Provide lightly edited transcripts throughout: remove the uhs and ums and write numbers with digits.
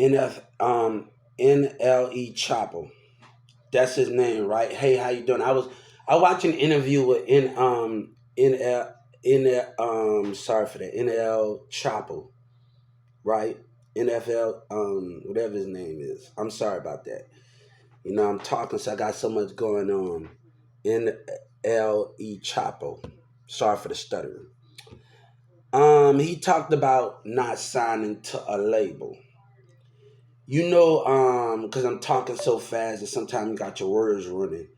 NF NLE Chopper. That's his name, right? Hey, how you doing? I watched an interview with NL sorry for that, NL Chopper, right? NFL whatever his name is. I'm sorry about that. I'm talking, so I got so much going on. NLE Chopper. Sorry for the stuttering. He talked about not signing to a label. Because I'm talking so fast and sometimes you got your words running.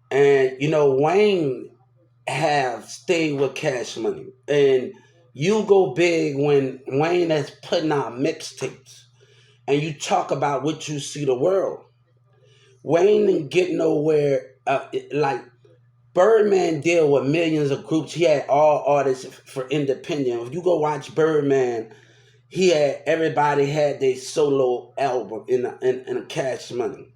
And Wayne have stayed with Cash Money. And you go big when Wayne is putting out mixtapes and you talk about what you see the world. Wayne didn't get nowhere like Birdman deal with millions of groups. He had all artists for independent. If you go watch Birdman, he had everybody had their solo album in a Cash Money.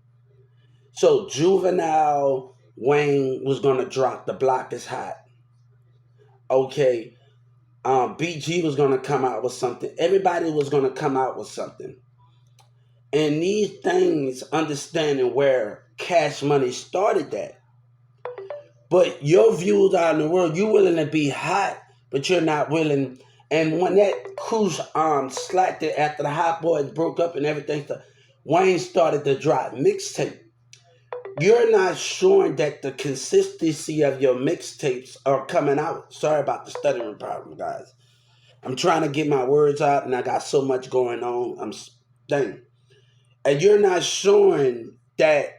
So Juvenile Wayne was gonna drop The Block is Hot. Okay. BG was gonna come out with something. Everybody was gonna come out with something. And these things, understanding where Cash Money started that. But your views out in the world, you're willing to be hot, but you're not willing. And when that cruise slacked it after the Hot Boys broke up and everything, Wayne started to drop mixtape. You're not showing that the consistency of your mixtapes are coming out. Sorry about the stuttering problem, guys. I'm trying to get my words out, and I got so much going on. Dang. And you're not showing that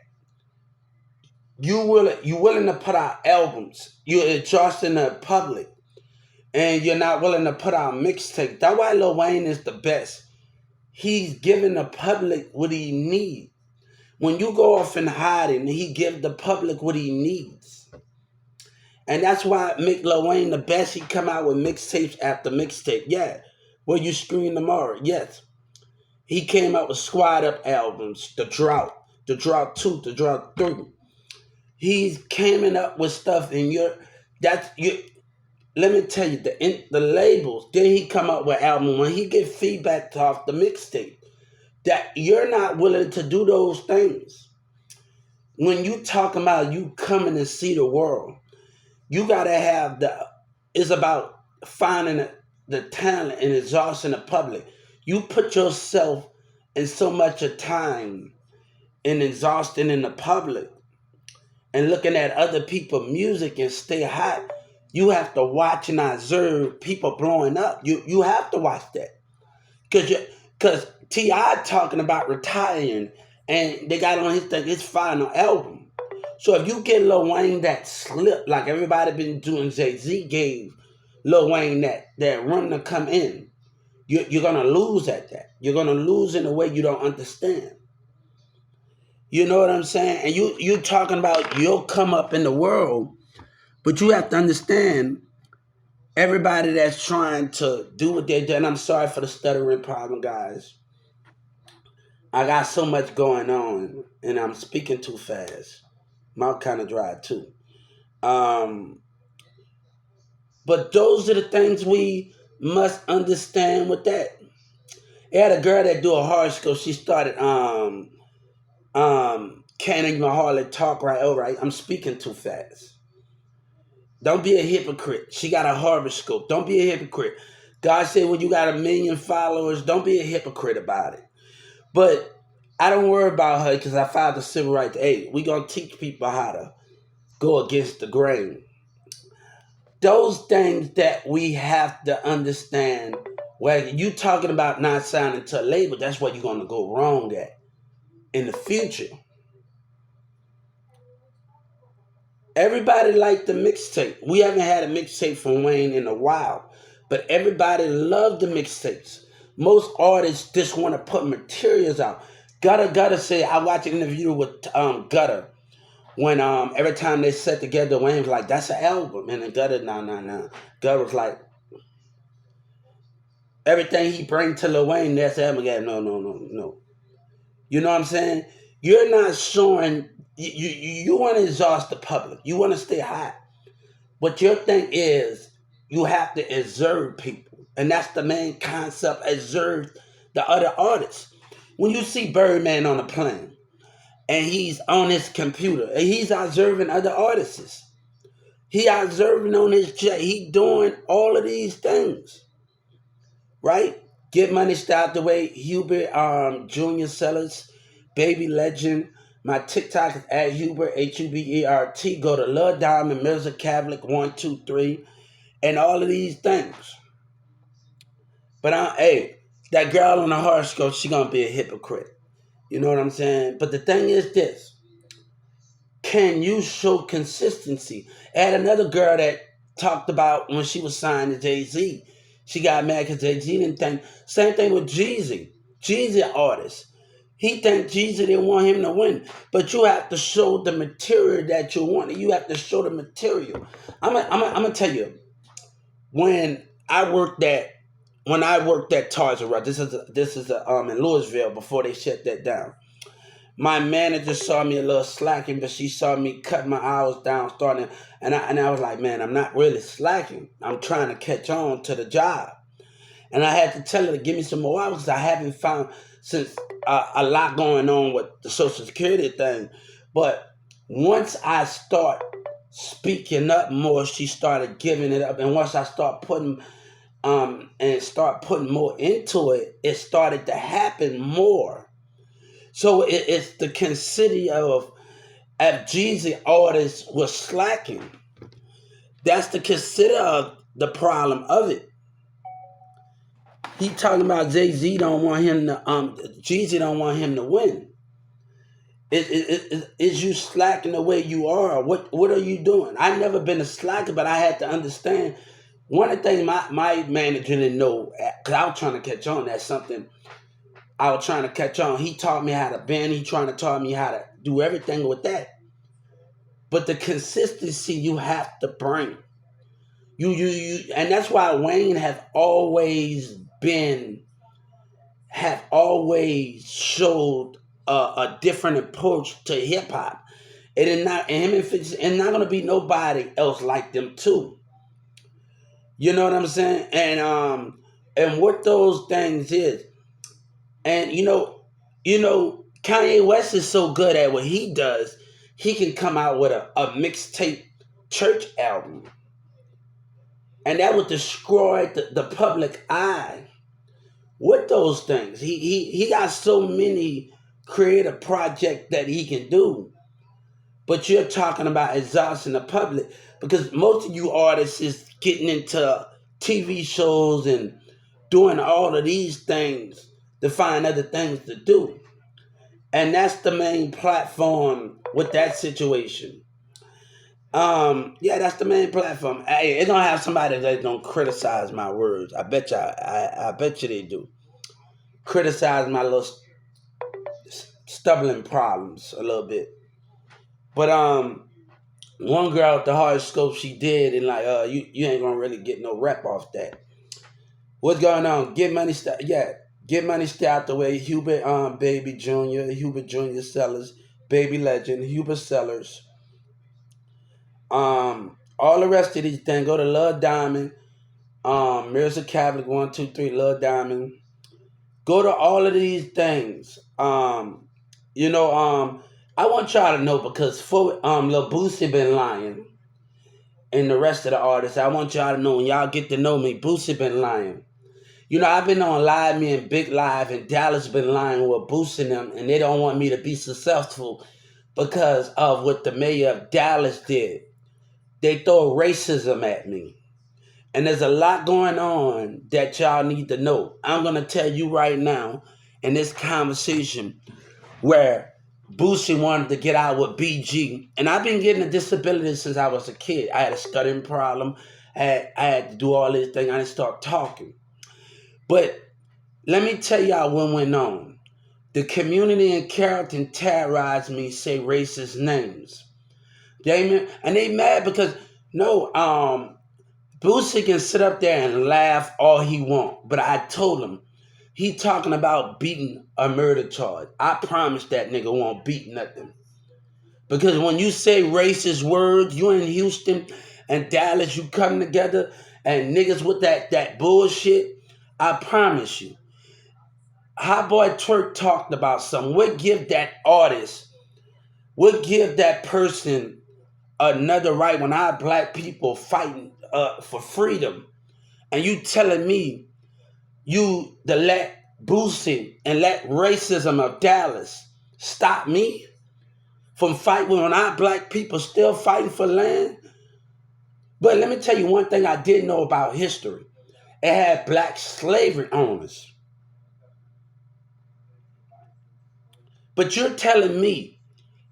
you willing to put out albums. You're exhausting the public, and you're not willing to put out mixtape. That's why Lil Wayne is the best. He's giving the public what he needs. When you go off in hiding, he gives the public what he needs. And that's why make Lil Wayne the best. He come out with mixtapes after mixtape. Yeah. Will you scream tomorrow? Yes. He came out with Squad Up albums, The Drought 2, The Drought 3. He's coming up with stuff in let me tell you, the labels, then he come up with album when he get feedback off the mixtape. That you're not willing to do those things. When you talk about you coming to see the world, you gotta have it's about finding the talent and exhausting the public. You put yourself in so much of time and exhausting in the public and looking at other people's music and stay hot. You have to watch and observe people blowing up. You have to watch that. Because T.I. talking about retiring and they got on his final album. So if you get Lil Wayne that slip, like everybody been doing, Jay-Z gave Lil Wayne that room to come in, you're going to lose at that. You're going to lose in a way you don't understand. You know what I'm saying? And you talking about you'll come up in the world, but you have to understand everybody that's trying to do what they're doing. I'm sorry for the stuttering problem, guys. I got so much going on, and I'm speaking too fast. Mouth kind of dry too. Um, but those are the things we must understand with that. They had a girl that do a horoscope. She started can't even hardly talk right. All right, I'm speaking too fast. Don't be a hypocrite. She got a horoscope. Don't be a hypocrite. God said when you got 1 million followers, don't be a hypocrite about it. But I don't worry about her because I filed the civil rights. Hey, we gonna teach people how to go against the grain. Those things that we have to understand. Where you talking about not signing to a label, that's where you're gonna go wrong at in the future. Everybody liked the mixtape. We haven't had a mixtape from Wayne in a while, but everybody loved the mixtapes. Most artists just want to put materials out. Gutter said, I watched an interview with Gutter when every time they sat together, Wayne was like, "That's an album," and then Gutter, no. Gutter was like, everything he bring to Lil Wayne, that's an album. Yeah, no. You know what I'm saying? You're not showing. You want to exhaust the public. You want to stay hot. But your thing is you have to observe people. And that's the main concept, observe the other artists. When you see Birdman on a plane and he's on his computer and he's observing other artists, he observing on his jet, he doing all of these things, right? Get money, start the way. Hubert Junior Sellers, Baby Legend. My TikTok is at Hubert Hubert. Go to Love Diamond, Mirza Cavalic 123, and all of these things. But hey, that girl on the horoscope, she gonna be a hypocrite. You know what I'm saying? But the thing is this: can you show consistency? I had another girl that talked about when she was signed to Jay-Z. She got mad because Jay-Z didn't think. Same thing with Jeezy. Jeezy artist. He think Jeezy didn't want him to win. But you have to show the material that you want. You have to show the material. I'm gonna tell you, when I worked at Target, right? This is in Louisville before they shut that down. My manager saw me a little slacking, but she saw me cut my hours down, starting, and I was like, man, I'm not really slacking. I'm trying to catch on to the job, and I had to tell her to give me some more hours because I haven't found since a lot going on with the Social Security thing. But once I start speaking up more, she started giving it up, and once I start putting more into it, it started to happen more. So it's the consistency of if Jeezy artists was slacking. That's the consider of the problem of it. He talking about Jay-Z don't want him to Jeezy don't want him to win. Is you slacking the way you are? What are you doing? I never been a slacker, but I had to understand. One of the things my manager didn't know, because I was trying to catch on. That's something I was trying to catch on. He taught me how to bend. He trying to taught me how to do everything with that. But the consistency you have to bring. You and that's why Wayne have always showed a different approach to hip hop. It is not and him and Fitz and not gonna be nobody else like them too. You know what I'm saying? And what those things is. And Kanye West is so good at what he does, he can come out with a mixtape church album. And that would destroy the public eye with those things. He got so many creative projects that he can do. But you're talking about exhausting the public because most of you artists is getting into TV shows and doing all of these things to find other things to do. And that's the main platform with that situation. Yeah, that's the main platform. Hey, it's gonna have somebody that don't criticize my words. I bet you. I bet you they do. Criticize my little stumbling problems a little bit. But one girl with the horoscope she did, and like you ain't gonna really get no rep off that. What's going on? Get money stay out the way. Hubert Baby Junior, Hubert Junior Sellers, Baby Legend, Hubert Sellers. All the rest of these things, go to Love Diamond, Mirza Cavalic 123, Love Diamond. Go to all of these things. I want y'all to know because for Lil Boosie been lying, and the rest of the artists, I want y'all to know when y'all get to know me, Boosie been lying. I've been on Live, me and Big Live, and Dallas been lying with boosting them, and they don't want me to be successful because of what the mayor of Dallas did. They throw racism at me. And there's a lot going on that y'all need to know. I'm going to tell you right now in this conversation where Boosie wanted to get out with BG. And I've been getting a disability since I was a kid. I had a stuttering problem. I had to do all this thing. I didn't start talking. But let me tell y'all what went on. The community in Carrollton terrorized me, say racist names. They mad because Boosie can sit up there and laugh all he want, but I told him he talking about beating a murder charge. I promise that nigga won't beat nothing. Because when you say racist words, you in Houston and Dallas, you come together and niggas with that bullshit, I promise you. Hot Boy Twerk talked about something. What give that artist, what give that person another right when our black people fighting for freedom, and you telling me you to let Boosie and let racism of Dallas stop me from fighting when our black people still fighting for land? But let me tell you one thing I didn't know about history. It had black slavery owners. But you're telling me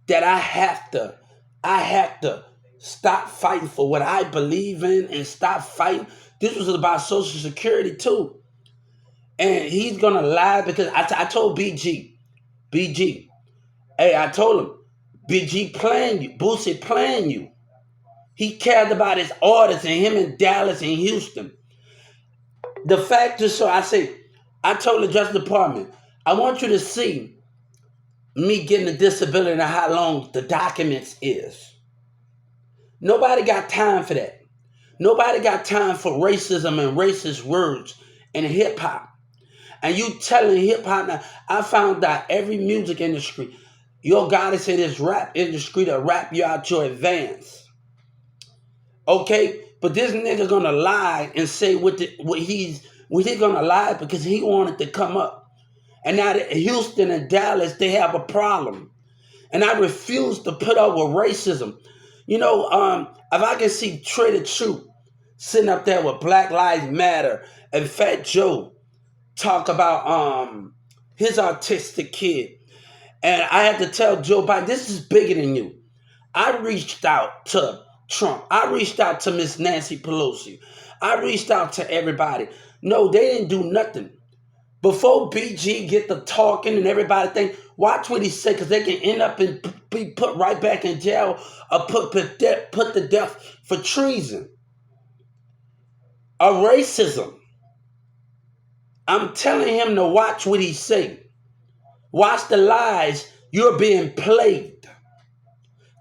that I have to stop fighting for what I believe in and stop fighting. This was about Social Security too. And he's gonna lie because I told BG, hey, I told him, BG playing you, Boosie playing you. He cared about his artists and him in Dallas and Houston. The fact is, so I told the Justice Department, I want you to see me getting a disability and how long the documents is. Nobody got time for that. Nobody got time for racism and racist words in hip hop. And you telling hip hop now, I found out every music industry, your gotta say this rap industry to rap you out your advance. Okay? But this nigga gonna lie and say what he's gonna lie because he wanted to come up. And now that Houston and Dallas, they have a problem. And I refuse to put up with racism. If I can see Trader Truth sitting up there with Black Lives Matter and Fat Joe talk about his autistic kid, and I had to tell Joe Biden, this is bigger than you. I reached out to Trump. I reached out to Miss Nancy Pelosi. I reached out to everybody. No, they didn't do nothing. Before BG get the talking and everybody think, watch what he say, because they can end up and be put right back in jail or put to death for treason or racism. I'm telling him to watch what he say. Watch the lies. You're being played.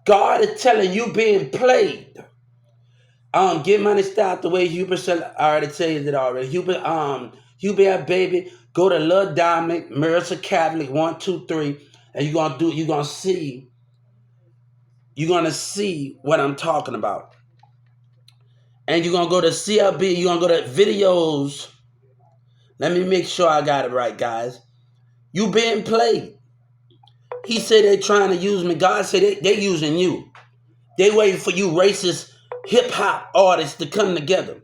God is telling you being played. Get money, stop the way Hubert said. I already said it already. Hubert, baby, go to Lil Dominic, Marissa Catholic, 123, and you're gonna see what I'm talking about. And you're gonna go to CLB, you're gonna go to videos. Let me make sure I got it right, guys. You being played. He said they're trying to use me. God said they using you. They waiting for you racist hip hop artists to come together.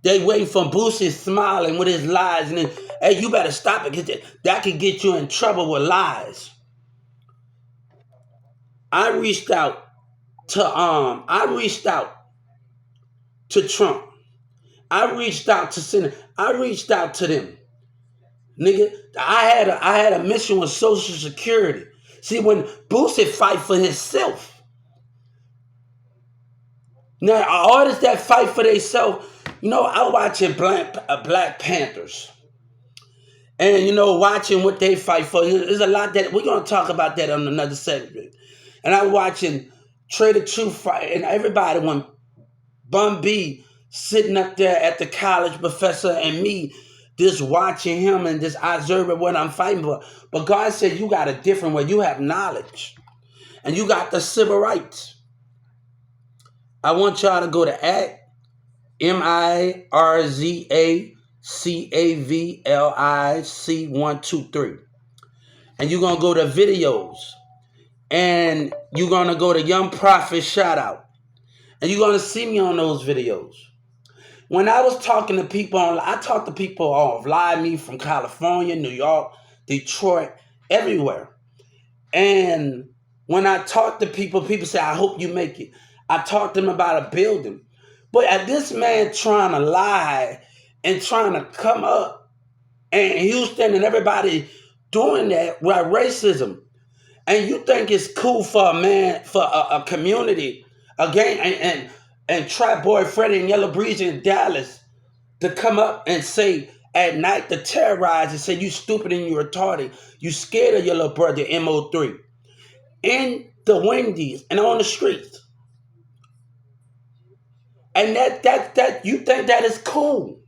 They waiting for Boosie smiling with his lies, and then, hey, you better stop it because that could get you in trouble with lies. I reached out to Trump. I reached out to Senate. I reached out to them. Nigga, I had a mission with Social Security. See, when Boosie fight for himself. Now, artists that fight for themselves, I watching Black Panthers. And, watching what they fight for. There's a lot that, we're going to talk about that on another segment. And I'm watching Trader Truth fight, and everybody, when Bun B sitting up there at the college professor and me just watching him and just observing what I'm fighting for. But God said you got a different way. You have knowledge. And you got the civil rights. I want y'all to go to at MIRZACAVLIC123. And you're going to go to videos. And you're going to go to Young Prophet Shout Out. And you're going to see me on those videos. When I was talking to people, I talked to people off Live Me from California, New York, Detroit, everywhere. And when I talk to people say, I hope you make it. I talked to them about a building. But at this man trying to lie and trying to come up, and Houston and everybody doing that with racism. And you think it's cool for a man, for a community, again, and Trap Boy Freddy and Yellow Breeze in Dallas to come up and say at night to terrorize and say you stupid and you retarded. You scared of your little brother mo3 in the Wendy's and on the streets. And that you think that is cool.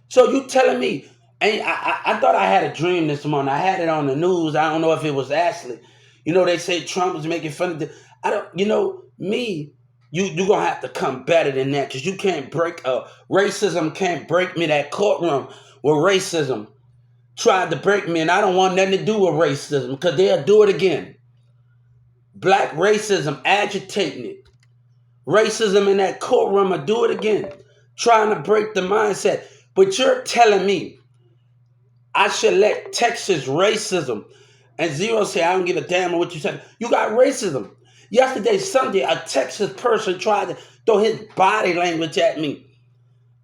So you telling me, And I thought I had a dream this morning. I had it on the news. I don't know if it was Ashley. They say Trump was making fun of the. I don't. Me. You gonna have to come better than that because you can't break. Racism can't break me. That courtroom where racism tried to break me, and I don't want nothing to do with racism because they'll do it again. Black racism agitating it. Racism in that courtroom will do it again, trying to break the mindset. But you're telling me I should let Texas racism and Zero say I don't give a damn what you said. You got racism. Yesterday, Sunday, a Texas person tried to throw his body language at me,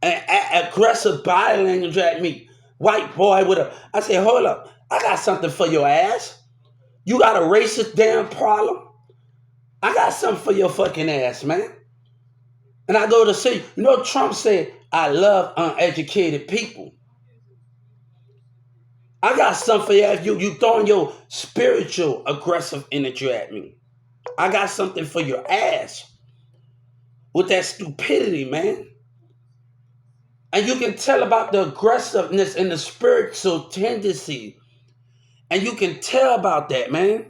and aggressive body language at me. White boy with a. I said, hold up, I got something for your ass. You got a racist damn problem. I got something for your fucking ass, man. And I go to see, Trump said, I love uneducated people. I got something for you if you throwing your spiritual aggressive energy at me. I got something for your ass with that stupidity, man. And you can tell about the aggressiveness and the spiritual tendency. And you can tell about that, man.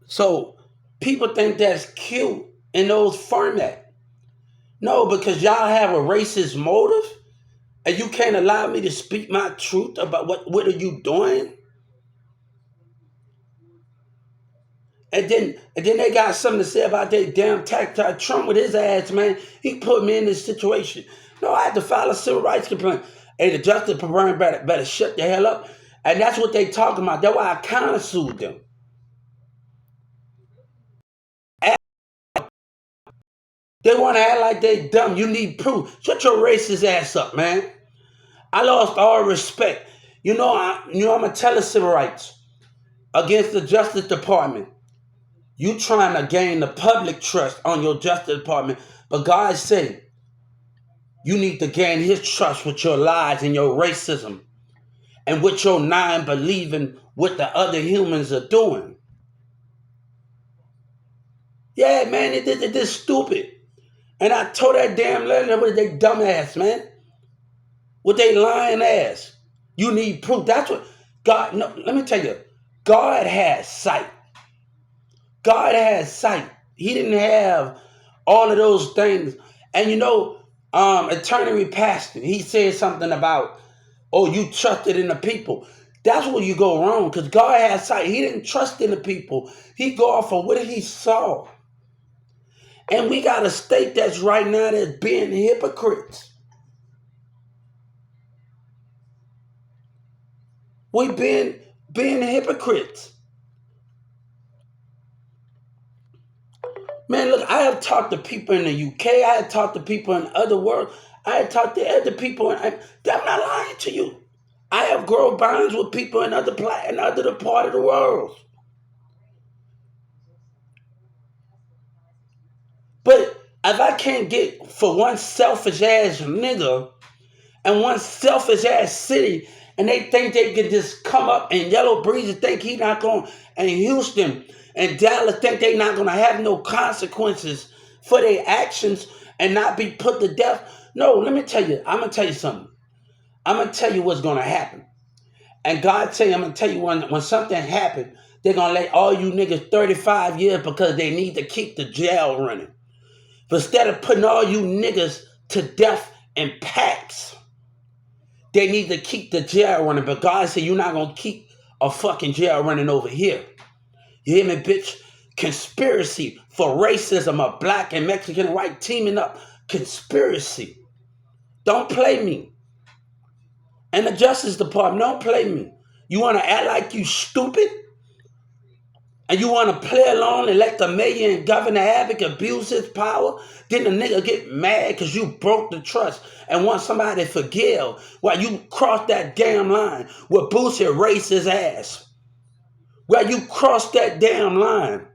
So people think that's cute in those format. No, because y'all have a racist motive and you can't allow me to speak my truth about what are you doing? And then they got something to say about that damn tactile Trump with his ass, man. He put me in this situation. No, I had to file a civil rights complaint. Hey, the Justice Department better shut the hell up. And that's what they talking about. That's why I countersued them. They want to act like they dumb. You need proof. Shut your racist ass up, man. I lost all respect. I'm gonna tell the civil rights against the Justice Department. You trying to gain the public trust on your Justice Department, but God said you need to gain His trust with your lies and your racism and with your non-believing what the other humans are doing. Yeah, man, it is stupid. And I told that damn lady with they dumb ass, man. With they lying ass. You need proof. That's what God, no, let me tell you, God has sight. God has sight. He didn't have all of those things. And Attorney Pastor, he said something about, oh, you trusted in the people. That's where you go wrong because God has sight. He didn't trust in the people. He go off of what he saw. And we got a state that's right now that's being hypocrites. We've been being hypocrites. Man, look, I have talked to people in the UK. I have talked to people in other worlds. I have talked to other people. I'm not lying to you. I have grown bonds with people in other part of the world. But if I can't get for one selfish ass nigga and one selfish ass city, and they think they can just come up and Yellow Breeze and think he not going, and Houston and Dallas think they not going to have no consequences for their actions and not be put to death. No, let me tell you. I'm going to tell you something. I'm going to tell you what's going to happen. And God tell you, I'm going to tell you when something happened, they're going to let all you niggas 35 years because they need to keep the jail running. But instead of putting all you niggas to death in packs, they need to keep the jail running. But God said, you're not going to keep a fucking jail running over here. You hear me, bitch? Conspiracy for racism of black and Mexican and white teaming up. Conspiracy. Don't play me. And the Justice Department, don't play me. You want to act like you stupid? And you want to play along and let the mayor and Governor Abbott abuse his power? Then the nigga get mad because you broke the trust and want somebody to forgive while you cross that damn line where Boosie raised his ass. While you cross that damn line.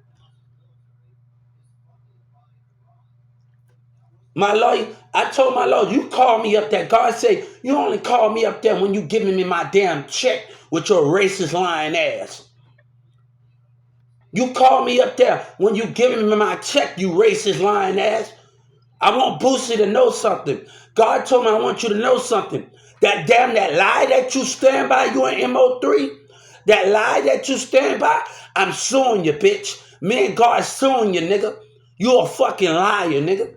My lawyer, I told my lawyer, you call me up there. God said, you only call me up there when you giving me my damn check with your racist lying ass. You call me up there when you giving me my check, you racist lying ass. I want Boosie to know something. God told me I want you to know something. That lie that you stand by, you and mo3, that lie that you stand by, I'm suing you, bitch. Me and God suing you, nigga. You a fucking liar, nigga.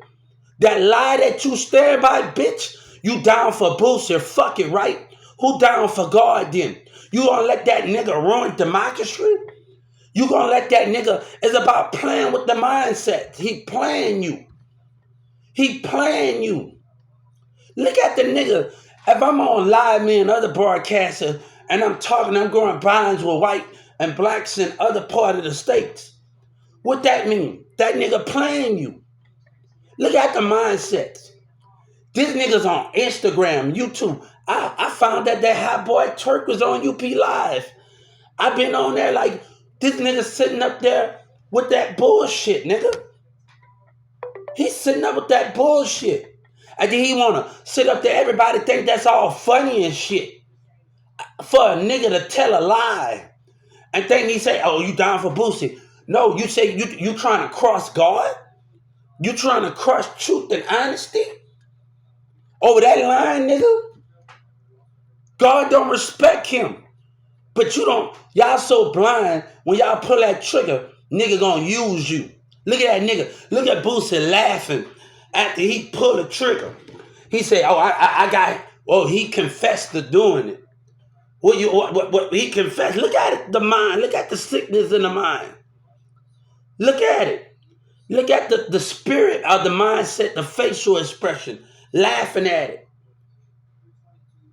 That lie that you stand by, bitch, you down for Boosie, fuck it, right? Who down for God then? You gonna let that nigga ruin democracy? You gonna let that nigga, it's about playing with the mindset. He playing you. He playing you. Look at the nigga. If I'm on Live Me and other broadcasters and I'm talking, I'm going binds with white and blacks in other part of the states. What that mean? That nigga playing you. Look at the mindsets. This nigga's on Instagram, YouTube. I found that Hot Boy Turk was on UP Live. I've been on there like, this nigga sitting up there with that bullshit, nigga. He's sitting up with that bullshit. And then he want to sit up there, everybody think that's all funny and shit. For a nigga to tell a lie. And then he say, oh, you down for Boosie. No, you say you trying to cross God? You trying to cross truth and honesty? Over that line, nigga? God don't respect him. But you don't, y'all so blind, when y'all pull that trigger, nigga gonna use you. Look at that nigga. Look at Boosie laughing after he pulled the trigger. He said, oh, I got, oh, he confessed to doing it. What he confessed. Look at it, the mind. Look at the sickness in the mind. Look at it. Look at the spirit of the mindset, the facial expression, laughing at it.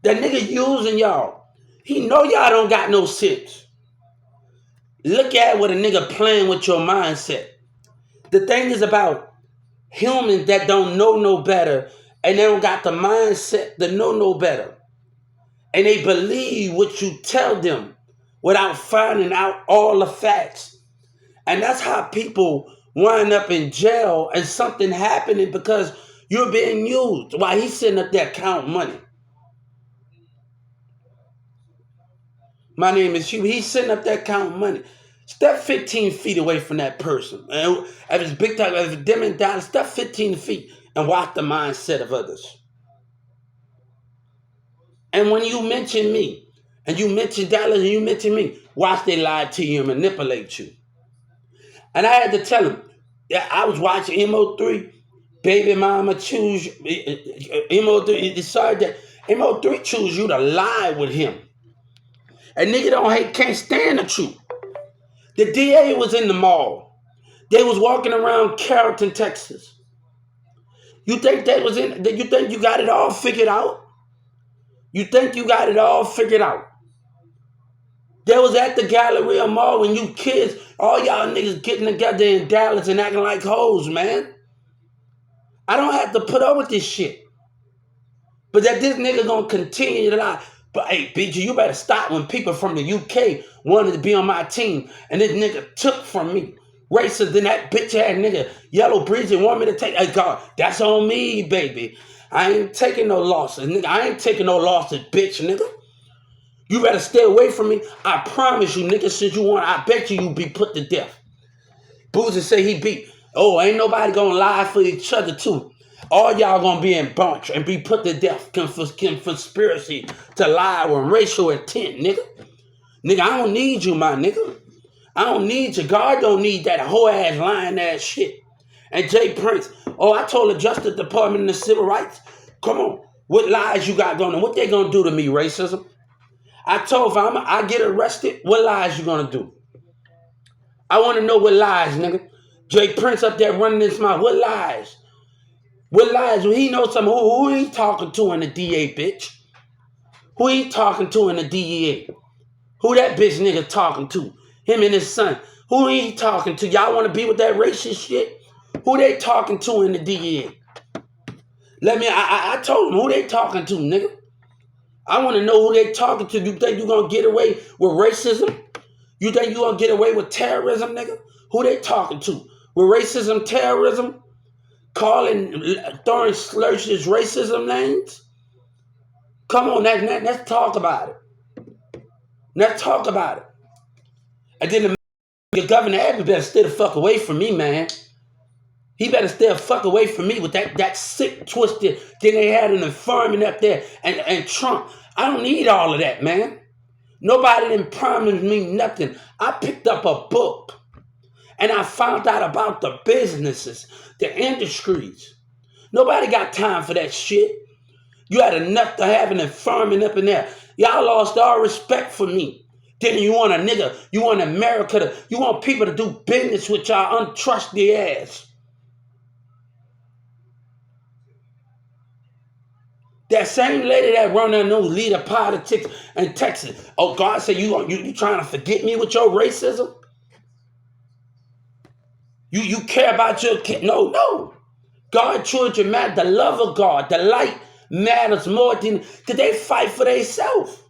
That nigga using y'all. He know y'all don't got no sense. Look at what a nigga playing with your mindset. The thing is about humans that don't know no better and they don't got the mindset to know no better. And they believe what you tell them without finding out all the facts. And that's how people wind up in jail and something happening because you're being used while he's sitting up there counting money. My name is Hugh. He's sitting up there counting money. Step 15 feet away from that person. And if it's big time, if it's dim and down, step 15 feet and watch the mindset of others. And when you mention me, and you mention Dallas, and you mention me, watch they lie to you and manipulate you. And I had to tell him, yeah, I was watching mo3, baby mama choose, mo3, he decided that mo3 choose you to lie with him. And nigga can't stand the truth. The DA was in the mall. They was walking around Carrollton, Texas. You think you think you got it all figured out? You think you got it all figured out? They was at the Galleria Mall when you kids, all y'all niggas getting together in Dallas and acting like hoes, man. I don't have to put up with this shit. But that this nigga gonna continue to lie. But hey, BG, you better stop when people from the UK wanted to be on my team and this nigga took from me. Racist than that bitch ass nigga, Yellow Breezy, want me to take, hey God, that's on me, baby. I ain't taking no losses, nigga. I ain't taking no losses, bitch, nigga. You better stay away from me. I promise you, nigga, since you want, I bet you be put to death. Boozy say he beat. Oh, ain't nobody gonna lie for each other too. All y'all gonna be in bunch and be put to death. Conspiracy to lie with racial intent, nigga. Nigga, I don't need you, my nigga. I don't need you. God don't need that whole ass lying ass shit. And Jay Prince, oh, I told the Justice Department and the Civil Rights, come on, what lies you got going on? What they gonna do to me, racism? I told if I get arrested, what lies you gonna do? I want to know what lies, nigga. Jay Prince up there running his mouth. What lies? What lies? Well, he knows something. Who he talking to in the DA, bitch? Who he talking to in the DEA? Who that bitch nigga talking to? Him and his son. Who he talking to? Y'all want to be with that racist shit? Who they talking to in the DEA? I told him who they talking to, nigga. I want to know who they talking to. You think you gonna get away with racism? You think you gonna get away with terrorism, nigga? Who they talking to? With racism, terrorism? throwing slurs as racism names. Come on, let's talk about it. Let's talk about it. And then the governor Abbott better stay the fuck away from me, man. He better stay the fuck away from me with that sick, twisted thing they had in the farming up there and Trump. I don't need all of that, man. Nobody didn't promise me nothing. I picked up a book and I found out about the businesses, the industries. Nobody got time for that shit. You had enough to having and farming up in there. Y'all lost all respect for me. Then you want a nigga, you want America to, you want people to do business with y'all untrusty ass. That same lady that run that new leader politics in Texas. Oh, God said you trying to forget me with your racism? You care about your kid? No. God children matter. The love of God, the light matters more than they fight for themselves.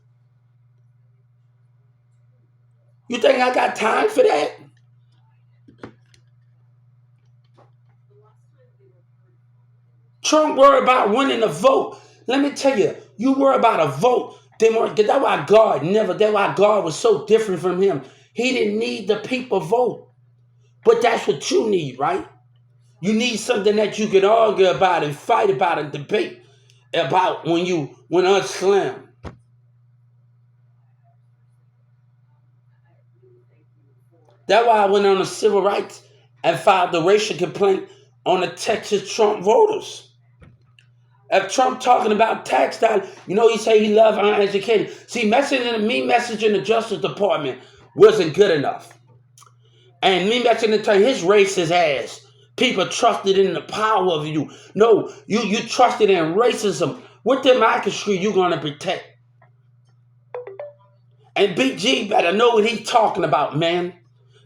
You think I got time for that? Trump worried about winning the vote. Let me tell you, you worry about a vote. That's why that's why God was so different from him. He didn't need the people vote. But that's what you need, right? You need something that you can argue about and fight about and debate about when us slam. That's why I went on the civil rights and filed the racial complaint on the Texas Trump voters. If Trump talking about tax dollars, he say he love uneducated. See, messaging the Justice Department wasn't good enough. And me messaging his racist ass. People trusted in the power of you. No, you trusted in racism. What democracy you gonna protect? And Big G better know what he's talking about, man.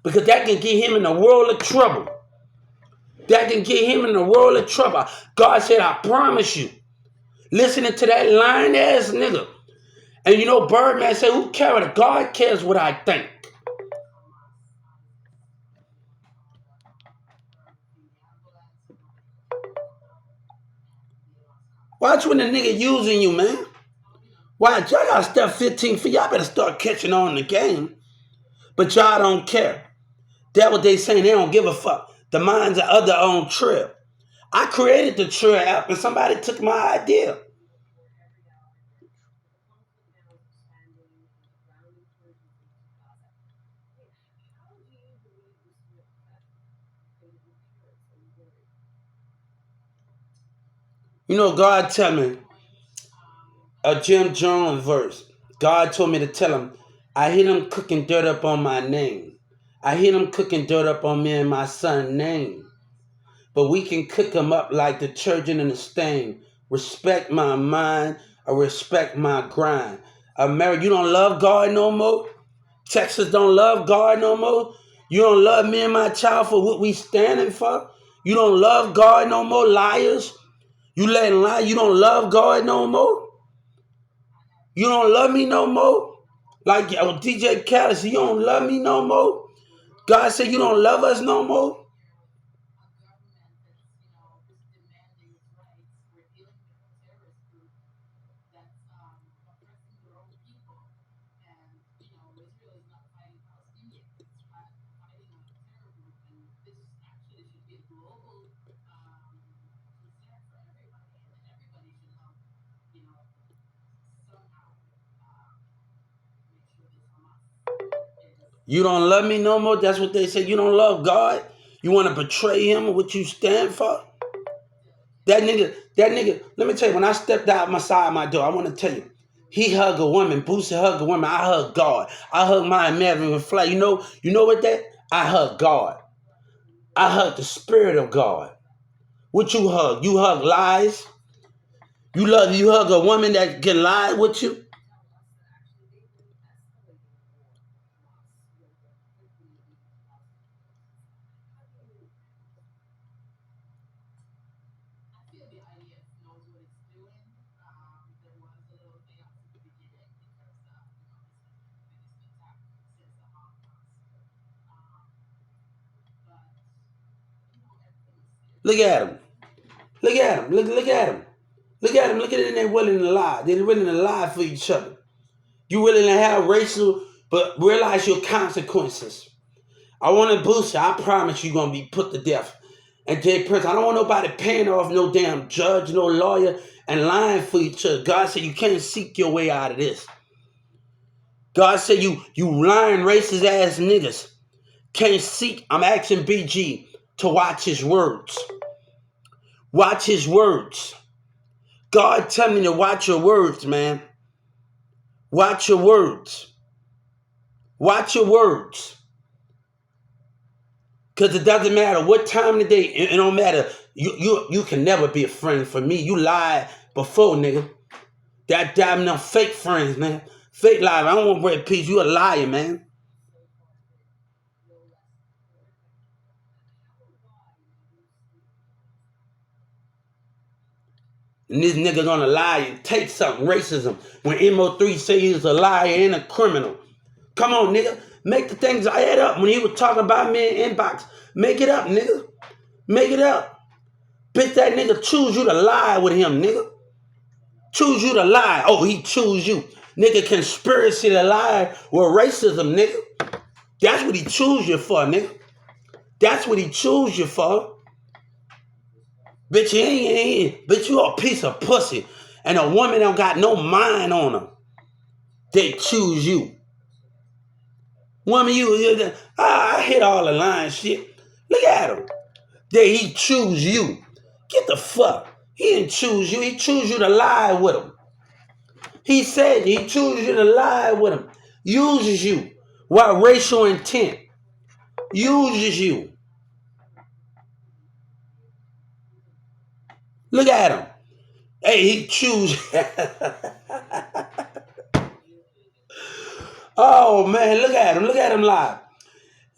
Because that can get him in a world of trouble. That can get him in a world of trouble. God said, I promise you. Listening to that lying ass nigga. And Birdman said, who cares? God cares what I think. Watch when the nigga using you, man. Watch, y'all gotta step 15 feet. Y'all better start catching on the game. But y'all don't care. That's what they saying. They don't give a fuck. The minds of other own Trill. I created the Trill app and somebody took my idea. God tell me a Jim Jones verse. God told me to tell him, I hear them cooking dirt up on my name. I hear them cooking dirt up on me and my son's name. But we can cook them up like detergent in a stain. Respect my mind, or respect my grind. America, you don't love God no more? Texas don't love God no more? You don't love me and my child for what we standing for? You don't love God no more, liars? You letting lie? You don't love God no more? You don't love me no more? Like DJ Khaled, you don't love me no more? God said you don't love us no more? You don't love me no more? That's what they say. You don't love God? You want to betray him or what you stand for? That nigga, let me tell you, when I stepped out my side of my door, I want to tell you, he hugged a woman, Boosie hugged a woman, I hug God. I hug my American flag. You know what that? I hug God. I hug the spirit of God. What you hug? You hug lies? You hug a woman that can lie with you? Look at him. Look at them. Look at them. Look at them. Look at them. They're willing to lie. They're willing to lie for each other. You're willing to have racial, but realize your consequences. I want to boost you. I promise you're going to be put to death. And dead person. I don't want nobody paying off no damn judge, no lawyer, and lying for each other. God said you can't seek your way out of this. God said you lying racist ass niggas can't seek. I'm asking BG to watch his words. Watch his words. God tell me to watch your words, man. Watch your words. Watch your words. Because it doesn't matter what time of the day. It don't matter. You can never be a friend for me. You lied before, nigga. That damn no fake friends, man. Fake lies. I don't want to break peace. You a liar, man. And this nigga gonna lie and take something. Racism. When mo3 say he's a liar and a criminal. Come on, nigga. Make the things add up. When he was talking about me in inbox, make it up, nigga. Make it up. Bitch, that nigga choose you to lie with him, nigga. Choose you to lie. Oh, he choose you. Nigga, conspiracy to lie with racism, nigga. That's what he choose you for, nigga. That's what he choose you for. Bitch, bitch, you a piece of pussy. And a woman don't got no mind on her. They choose you. Woman, I hit all the line shit. Look at him. He choose you. Get the fuck. He didn't choose you. He choose you to lie with him. He said he chooses you to lie with him. Uses you. What racial intent? Uses you. Look at him. Hey, he choose. Oh man, look at him. Look at him lie.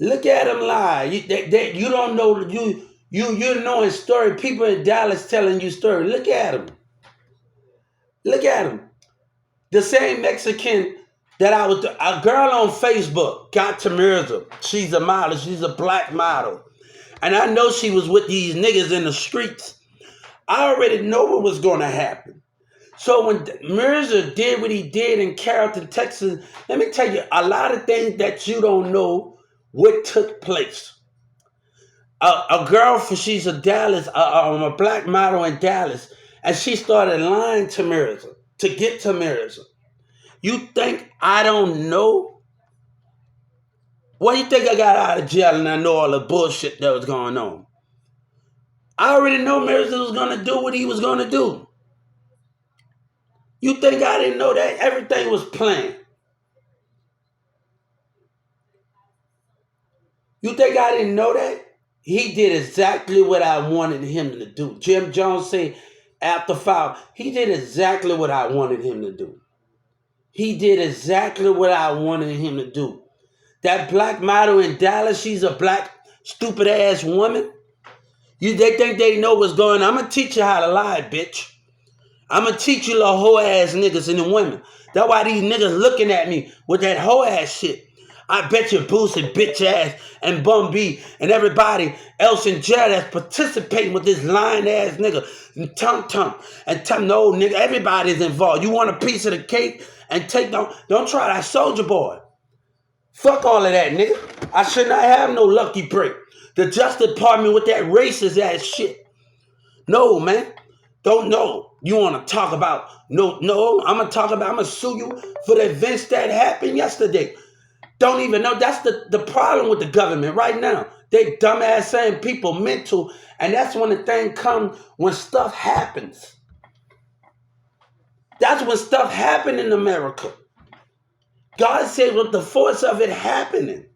Look at him lie. You don't know you knowing story. People in Dallas telling you story. Look at him. Look at him. The same Mexican that a girl on Facebook got to Mirza. She's a model. She's a black model. And I know she was with these niggas in the streets. I already know what was going to happen. So when Mirza did what he did in Carrollton, Texas, let me tell you a lot of things that you don't know what took place. A girl, she's a Dallas, a black model in Dallas, and she started lying to Mirza to get to Mirza. You think I don't know? What do you think I got out of jail and I know all the bullshit that was going on? I already know Mirza was going to do what he was going to do. You think I didn't know that? Everything was planned. You think I didn't know that? He did exactly what I wanted him to do. Jim Jones said after foul, he did exactly what I wanted him to do. He did exactly what I wanted him to do. That black model in Dallas, she's a black stupid ass woman. They think they know what's going on. I'm going to teach you how to lie, bitch. I'm going to teach you little hoe ass niggas and the women. That's why these niggas looking at me with that hoe ass shit. I bet you Boosie, bitch ass, and Bum B, and everybody else in jail that's participating with this lying ass nigga, and Tum, and no nigga, everybody's involved. You want a piece of the cake and don't try that soldier boy. Fuck all of that, nigga. I should not have no lucky break. The Justice Department with that racist ass shit. No, man. Don't know. You want to talk about, no, I'm going to sue you for the events that happened yesterday. Don't even know. That's the problem with the government right now. They dumbass saying people mental, and that's when the thing comes when stuff happens. That's when stuff happened in America. God said with the force of it happening.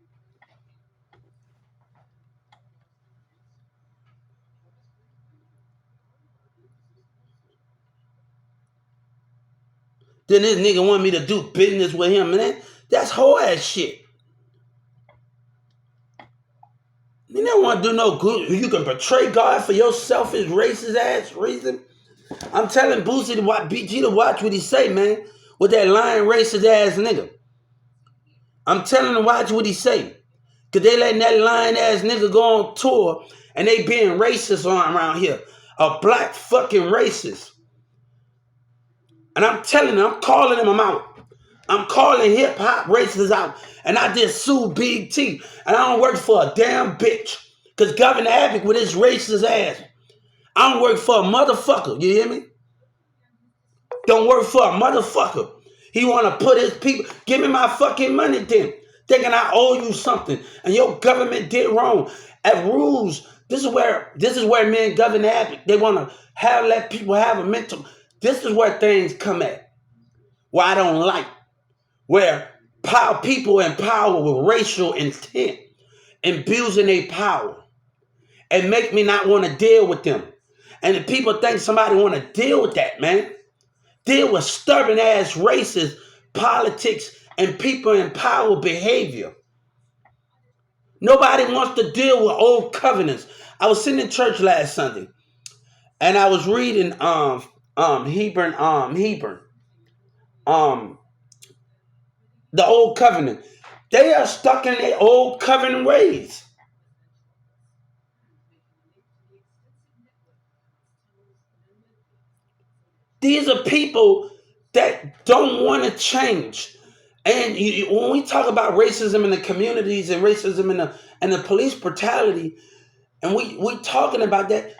Then this nigga want me to do business with him, man. That's whole ass shit. You don't want to do no good. You can betray God for your selfish, racist ass reason. I'm telling Boosie to watch, BG to watch what he say, man. With that lying, racist ass nigga. I'm telling him to watch what he say. Because they letting that lying ass nigga go on tour and they being racist around here. a black fucking racist. And I'm telling them, I'm calling them out. I'm calling hip hop racists out. And I just sued Big T. And I don't work for a damn bitch. Because Governor Abbott with his racist ass. I don't work for a motherfucker. You hear me? Don't work for a motherfucker. He want to put his people. Give me my fucking money then. Thinking I owe you something. And your government did wrong. At rules, this is where me and Governor Abbott, they want to let people have a mental. This is where things come at. Where I don't like. Where people in power with racial intent, abusing their power, and make me not want to deal with them. And if people think somebody want to deal with that, man, deal with stubborn ass racist politics and people in power behavior. Nobody wants to deal with old covenants. I was sitting in church last Sunday, and I was reading Hebron, the old covenant. They are stuck in their old covenant ways. These are people that don't want to change. And when we talk about racism in the communities and racism in the police brutality, and we talking about that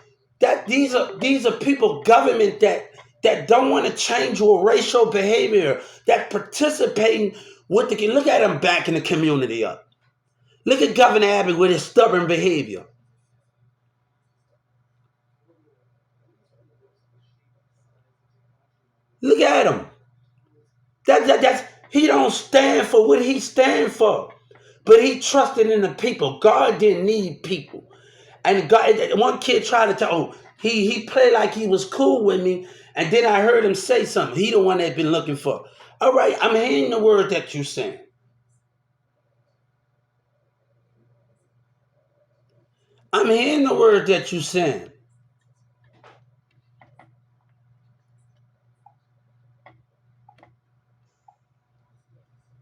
these are people, government that don't want to change your racial behavior, that participating with the. Look at them backing the community up. Look at Governor Abbott with his stubborn behavior. Look at him. That's he don't stand for what he stand for, but he trusted in the people. God didn't need people, and God. One kid tried to tell, he played like he was cool with me, and then I heard him say something. He the one that been looking for. All right, I'm hearing the word that you saying. I'm hearing the word that you saying.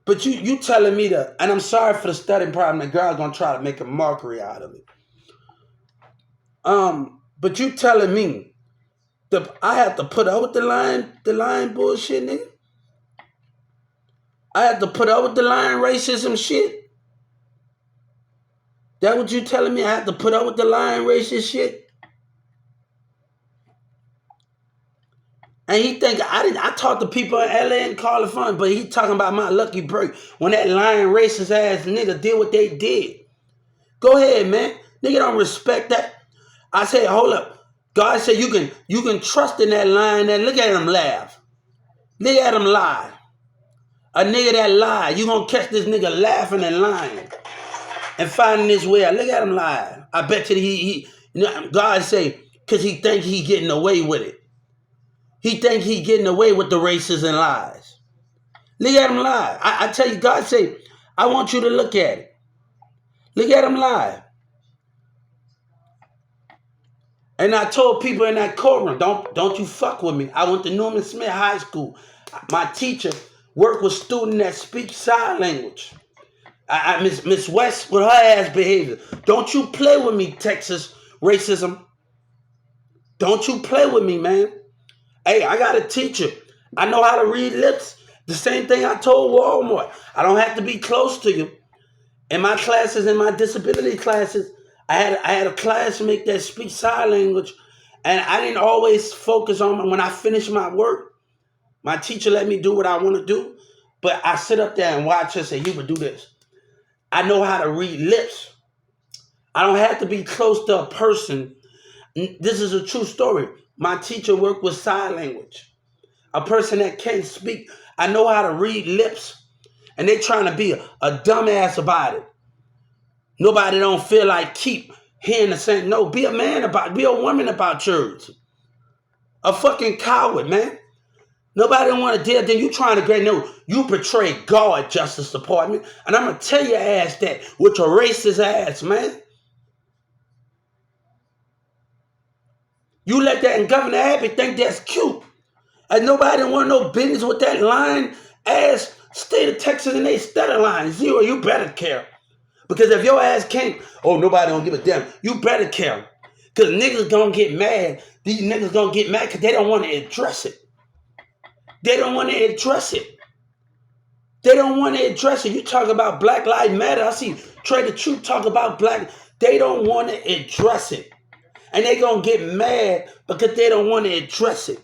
But you telling me that, and I'm sorry for the studying problem. The girl's gonna try to make a mockery out of it. But you telling me I have to put up with the line bullshit, nigga. I have to put up with the line racism shit. That what you telling me? I have to put up with the line racist shit. And he think I talked to people in LA and call it fun, but he talking about my lucky break when that lying racist ass nigga did what they did. Go ahead, man. Nigga don't respect that. I said, hold up. God said you can trust in that lying. And look at him laugh. Look at him lie. A nigga that lie, you gonna catch this nigga laughing and lying and finding his way out. Look at him lie. I bet you God say, because he think he getting away with it. He think he getting away with the races and lies. Look at him lie. I tell you, God say, I want you to look at it. Look at him lie. And I told people in that courtroom, don't you fuck with me. I went to Norman Smith High School. My teacher worked with students that speak sign language. Miss West with her ass behavior. Don't you play with me, Texas racism. Don't you play with me, man. Hey, I got a teacher. I know how to read lips. The same thing I told Walmart. I don't have to be close to you. In my classes, in my disability classes, I had a classmate that speaks sign language, and I didn't always focus on when I finished my work. My teacher let me do what I want to do, but I sit up there and watch her say, "You would do this." I know how to read lips. I don't have to be close to a person. This is a true story. My teacher worked with sign language. A person that can't speak, I know how to read lips, and they trying to be a dumbass about it. Nobody don't feel like keep hearing the same. No, be a man about it. Be a woman about yours. A fucking coward, man. Nobody don't want to deal. Then you trying to get no. You betray God, Justice Department, and I'm gonna tell your ass that with your racist ass, man. You let that and Governor Abbott think that's cute, and nobody don't want no business with that lying ass state of Texas and they stutter line. Zero, you better care. Because if your ass can't, nobody don't give a damn. You better care. Because niggas gonna get mad. These niggas gonna get mad because they don't want to address it. They don't want to address it. They don't want to address it. You talk about Black Lives Matter. I see Trey the Truth talk about black. They don't want to address it. And they going to get mad because they don't want to address it.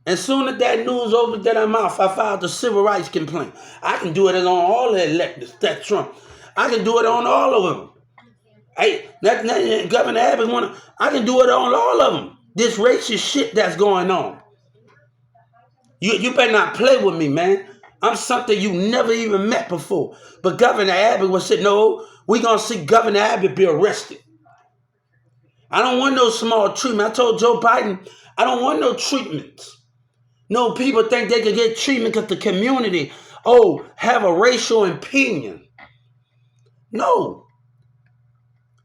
And soon as that news over that I'm off, I filed a civil rights complaint. I can do it on all the electeds. That's Trump. I can do it on all of them. Hey, Governor Abbott I can do it on all of them. This racist shit that's going on. You better not play with me, man. I'm something you never even met before. But Governor Abbott was saying, no, we're going to see Governor Abbott be arrested. I don't want no small treatment. I told Joe Biden, I don't want no treatments. No, people think they can get treatment because the community, have a racial opinion. No.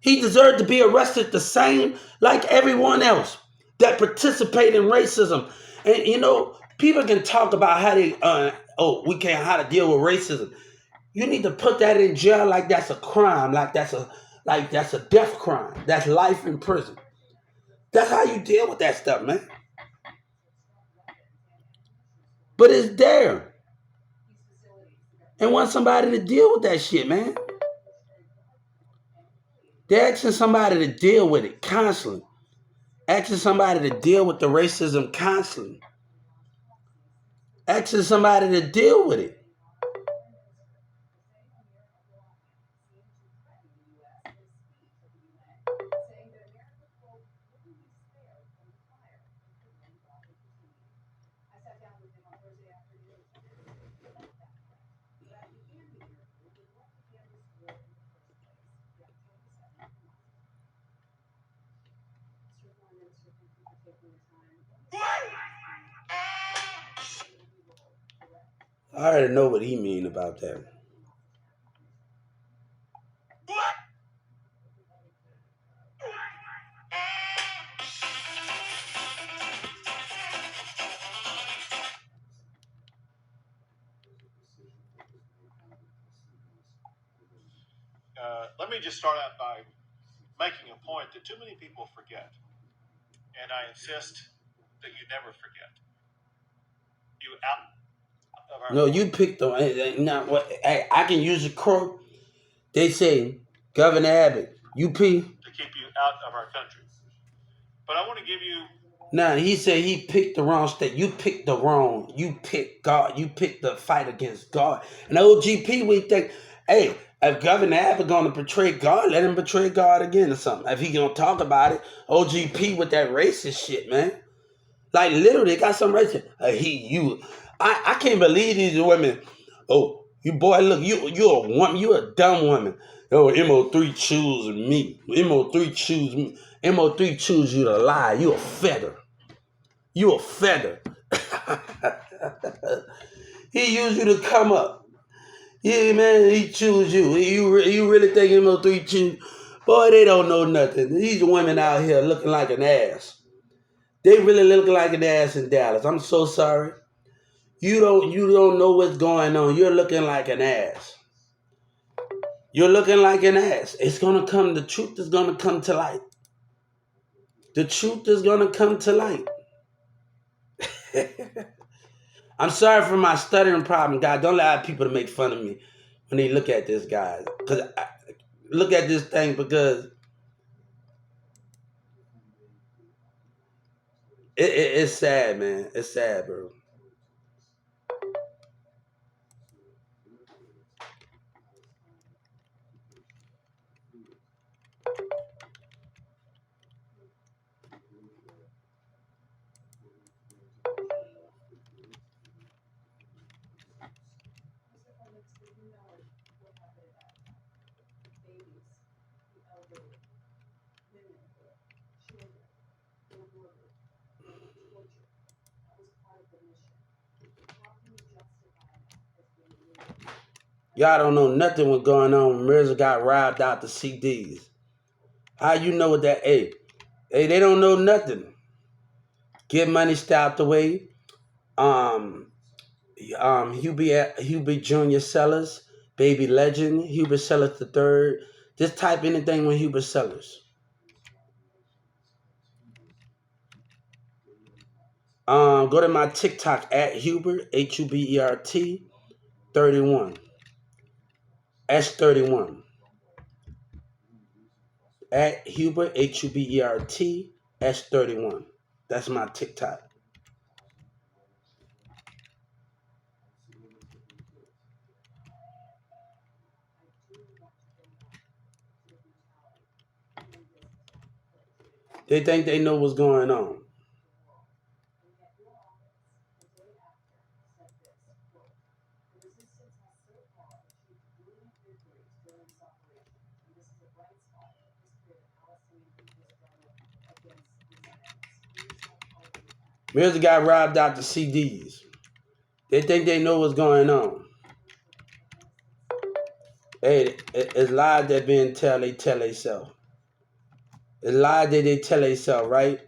He deserved to be arrested the same like everyone else that participate in racism. And, people can talk about how they, how to deal with racism. You need to put that in jail like that's a crime, like that's a death crime. That's life in prison. That's how you deal with that stuff, man. But it's there. And want somebody to deal with that shit, man. They're asking somebody to deal with it constantly. Asking somebody to deal with the racism constantly. Asking somebody to deal with it. I already know what he mean about that. Let me just start out by making a point that too many people forget, and I insist that you never forget. You out of our No, you picked the. Now, I can use a quote. They say, Governor Abbott, UP. to keep you out of our country. But I want to give you. Now, he said he picked the wrong state. You picked the wrong. You picked God. You picked the fight against God. And OGP, we think, hey, if Governor Abbott going to betray God, let him betray God again or something. If he going to talk about it, OGP with that racist shit, man. Like, literally, got some racist. I can't believe these women. Oh, you boy, look, you a woman. You a dumb woman. Oh, mo3 choose me. mo3 choose me. mo3 choose you to lie. You a feather. You a feather. He used you to come up. Yeah, man, he choose you. You really think mo3 choose? Boy, they don't know nothing. These women out here looking like an ass. They really look like an ass in Dallas. I'm so sorry. You don't know what's going on. You're looking like an ass. You're looking like an ass. It's gonna come. The truth is gonna come to light. The truth is gonna come to light. I'm sorry for my stuttering problem, guys. Don't allow people to make fun of me when they look at this, guys. Look at this thing because it's sad, man. It's sad, bro. Y'all don't know nothing what's going on when Mirza got robbed out the CDs. How you know what that? Hey, they don't know nothing. Get money, stay out the way. Hubie Junior Sellers, Baby Legend, Hubert Sellers the third. Just type anything with Hubert Sellers. Go to my TikTok at Hubert Hubert 31 S31 at Hubert Hubert S31. That's my TikTok. They think they know what's going on. Here's the guy robbed out the CDs. They think they know what's going on. Hey, it's lies that being they tell themselves. It's lies that they tell themselves, right?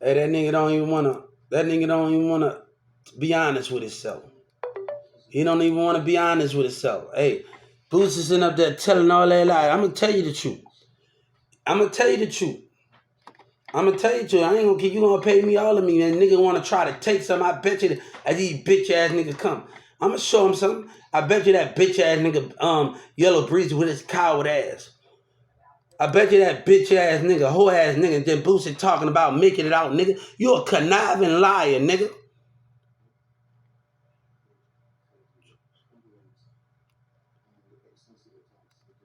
Hey, that nigga don't even wanna be honest with himself. He don't even want to be honest with himself. Hey, Boots is sitting up there telling all that lie. I'm gonna tell you the truth. I'm gonna tell you the truth. I ain't gonna keep you gonna pay me all of me. And nigga wanna try to take some. I bet you as these bitch ass niggas come. I'm gonna show him something. I bet you that bitch ass nigga Yellow Breezy with his coward ass. I bet you that bitch ass nigga, hoe ass nigga, then Boosie talking about making it out, nigga. You a conniving liar, nigga.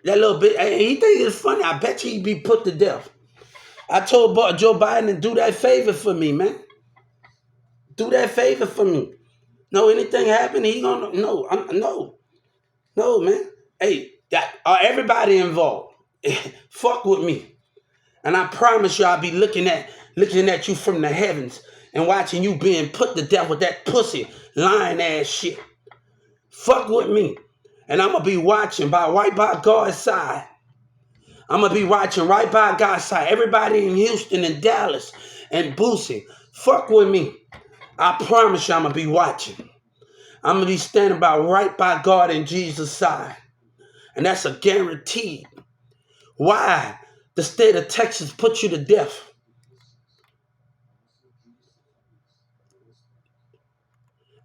That little bit, he think it's funny. I bet you he be put to death. I told Joe Biden to do that favor for me, man. Do that favor for me. No, anything happen, he gonna no, man. Hey, everybody involved. Fuck with me, and I promise you, I'll be looking at you from the heavens and watching you being put to death with that pussy lying ass shit. Fuck with me, and I'm gonna be watching right by God's side. I'm gonna be watching right by God's side. Everybody in Houston and Dallas and Boosie, fuck with me. I promise you, I'm gonna be watching. I'm gonna be standing right by God and Jesus' side, and that's a guarantee. Why? The state of Texas put you to death.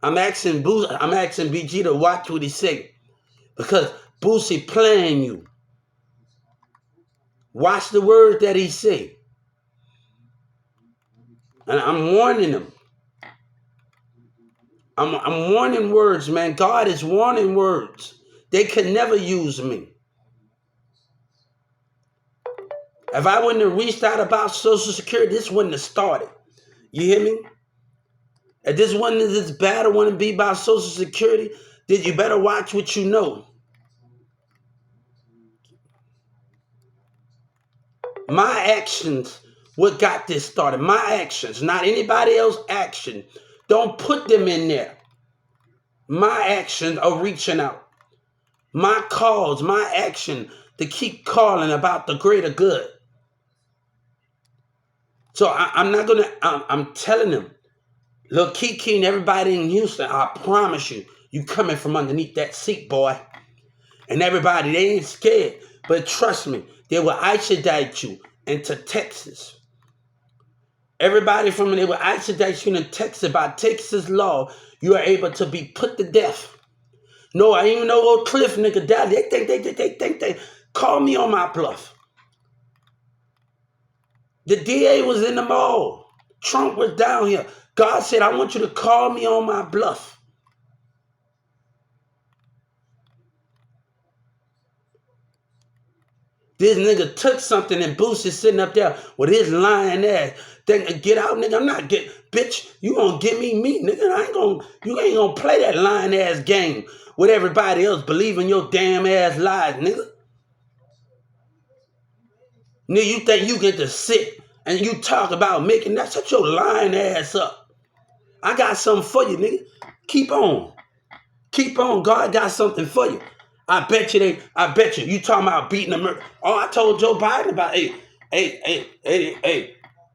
I'm asking BG to watch what he say, because Boosie playing you. Watch the words that he say, and I'm warning him. I'm warning words, man. God is warning words. They can never use me. If I wouldn't have reached out about Social Security, this wouldn't have started. You hear me? If this wasn't this battle wouldn't be about Social Security, then you better watch what you know. My actions, what got this started. My actions, not anybody else's action. Don't put them in there. My actions are reaching out. My calls, my action to keep calling about the greater good. So I'm not gonna. I'm telling them, look, Kiki and everybody in Houston, I promise you, you coming from underneath that seat, boy. And everybody, they ain't scared, but trust me, they will extradite you into Texas. Everybody from they will extradite you into Texas. By Texas law, you are able to be put to death. No, I ain't even know old Cliff nigga down. They think they call me on my bluff. The DA was in the mall. Trump was down here. God said, I want you to call me on my bluff. This nigga took something and Boosie sitting up there with his lying ass. Think, get out, nigga. I'm not getting, bitch. You gonna give me meat, nigga. You ain't gonna play that lying ass game with everybody else believing your damn ass lies, nigga. Nigga, you think you get to sit and you talk about making that? Shut your lying ass up. I got something for you, nigga. Keep on. Keep on. God got something for you. I bet you. You talking about beating America. Oh, I told Joe Biden about, hey.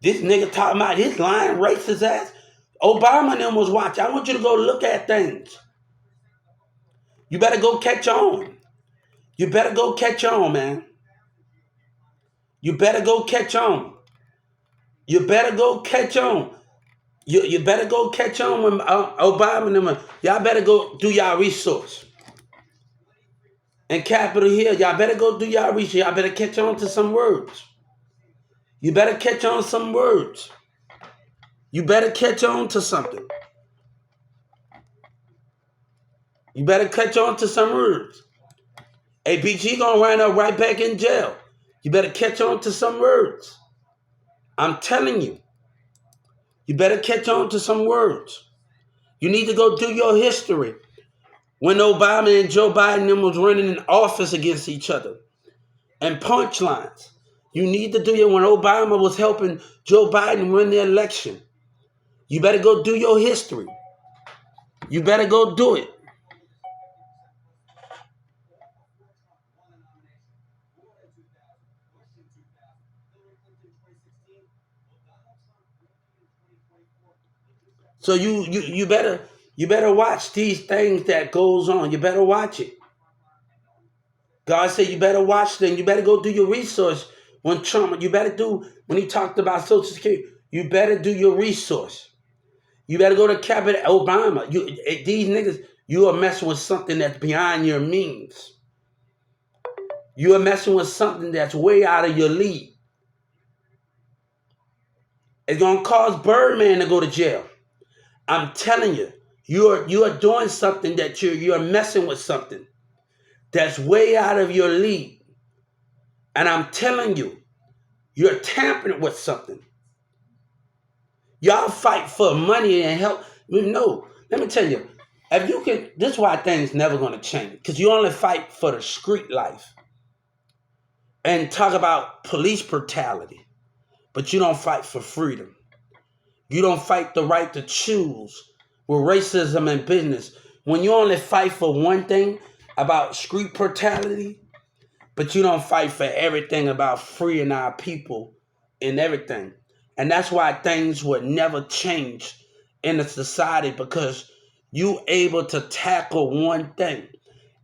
This nigga talking about his lying racist ass. Obama and them was watching. I want you to go look at things. You better go catch on. You better go catch on, man. You better go catch on. You better go catch on. You better go catch on when Obama and them. Y'all better go do y'all research. In Capitol Hill, y'all better go do y'all research. Y'all better catch on to some words. You better catch on some words. You better catch on to something. You better catch on to some words. Hey, BG gonna wind up right back in jail. You better catch on to some words. I'm telling you. You better catch on to some words. You need to go do your history. When Obama and Joe Biden them was running in office against each other. And punchlines. You need to do it when Obama was helping Joe Biden win the election. You better go do your history. You better go do it. So you better watch these things that goes on. You better watch it. God said you better watch them. You better go do your research. When Trump, when he talked about Social Security, you better do your research. You better go to Capitol Obama. These niggas, you are messing with something that's beyond your means. You are messing with something that's way out of your league. It's gonna cause Birdman to go to jail. I'm telling you, you are doing something that you're messing with something that's way out of your league. And I'm telling you, you're tampering with something. Y'all fight for money and help. No, let me tell you, if you can, this is why things never gonna change. Because you only fight for the street life. And talk about police brutality. But you don't fight for freedom. You don't fight the right to choose with racism and business. When you only fight for one thing about street brutality, but you don't fight for everything about freeing our people and everything. And that's why things would never change in a society, because you able to tackle one thing.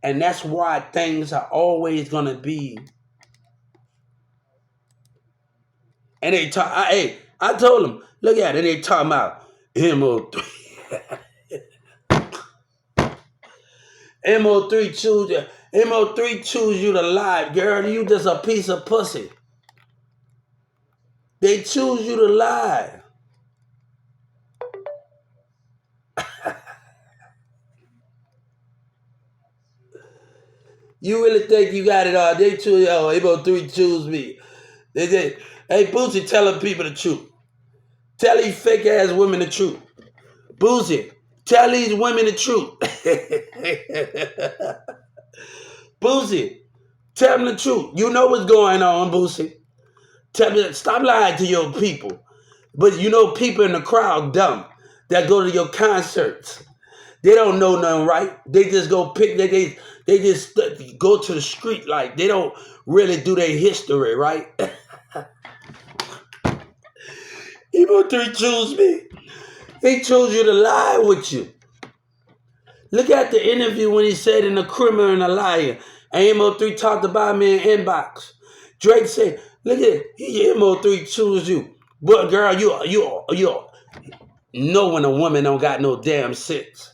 And that's why things are always going to be. And they talk, I told them, look at it, they talking about mo3. mo3 choose you. mo3 choose you to lie, girl. You just a piece of pussy. They choose you to lie. You really think you got it all? They choose, mo3 choose me. They said, hey, Boosie, telling people the truth. Tell these fake ass women the truth. Boosie, tell these women the truth. Boosie, tell them the truth. You know what's going on, Boosie. Tell me, stop lying to your people. But you know people in the crowd dumb that go to your concerts. They don't know nothing, right? They just go pick, they just go to the street like they don't really do their history, right? mo3 choose me. He chose you to lie with you. Look at the interview when he said in The Criminal and a Liar. And mo3 talked about me in inbox. Drake said, look at it, mo3 choose you. But girl, you know when a woman don't got no damn sense.